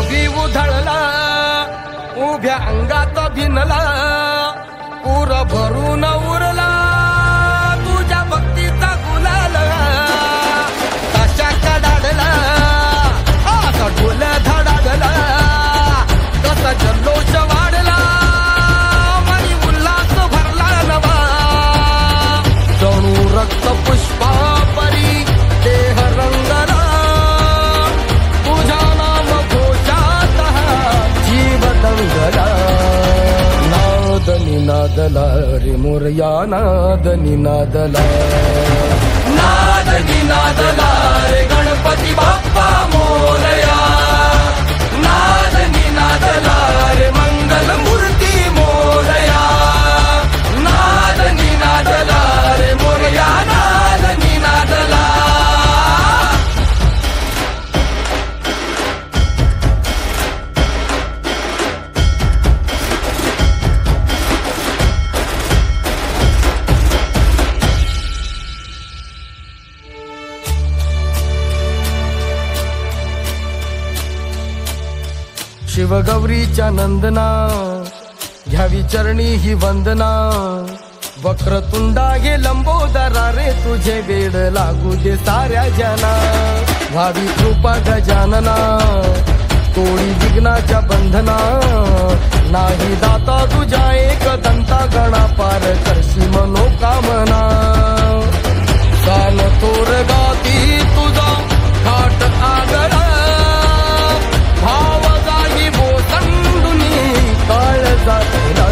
बी उधळला उभ्या अंगात भिनला पूर भरून उरला तुझ्या भक्तीचा गुलाल कशा कडाडला असा ढोल धडाडला कसा जल्लोष वाढला मनी उल्हास भरला नवा जणू रक्त पुष्पा परी देह रंगला तुझ्या नाम घोषात जीव दंगला नाद निनादला रे मोरया नाद निनादला नाद निनादला रे गणपती बाप्पा मोरया नाद निनादला रे मंगल मूर्ती मोरया नाद निनादला रे मोरया नाद निनादला शिवगौरीच्या नंदना घ्यावी चरणी ही वंदना वक्रतुंडा गे लंबोदरा रे तुझे वेड लागू दे साऱ्या जना व्हावी कृपा गजानना तोडी विघ्नाच्या बंधना नाही दाता तुझ्या एक दंता गणा पार करशी मनोकामना कान तोर गाती तुझा घाट आगळा भाव जागी बोसंडुनी काळ जातला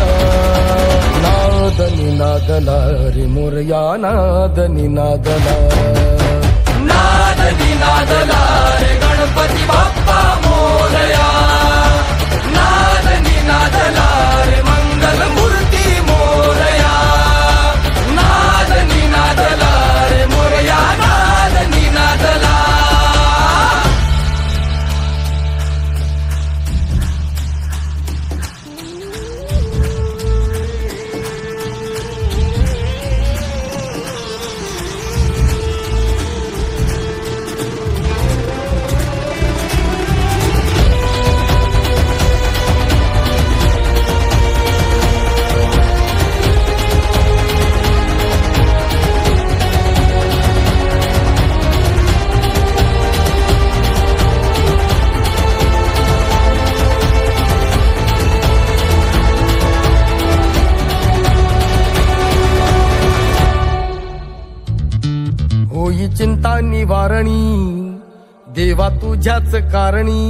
नाद निनादला रे मोरया नाद निनादला नाद निनादला रे गणपती बाप्पा मोरया नाद निनादला रे मंगल मूर्ती मोरया नाद निनादला रे मोरया नाद निनादला होई चिंता निवारणी देवा तुझ्याच कारणी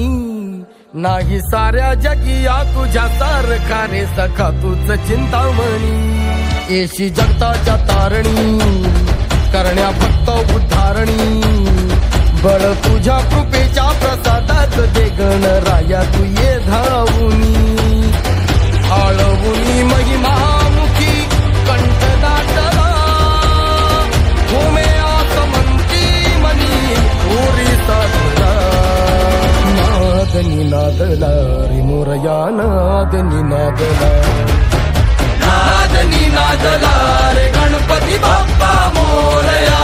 नाही साऱ्या जगिया तुझ्या सारखा रे सखा तुझ चिंतामणी येशी जगताच्या तारणी करण्या फक्त उद्धारणी बळ तुझ्या कृपेच्या प्रसादात दे गणराया तू ये धावुनी आळवुनी महिमामुखी कंठ दाटला भूमे आसमंती मनी उरी साधला नाद निनादला रे मोरया नाद निनादला नाद निनादला रे गणपती बाप्पा मोरया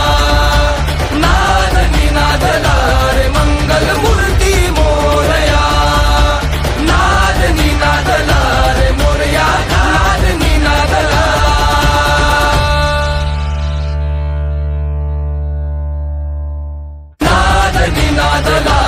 नाद निनादला रे मंगल मूर्ती मोरया नाद निनादला रे मोरया नाद निनादला नाद निनादला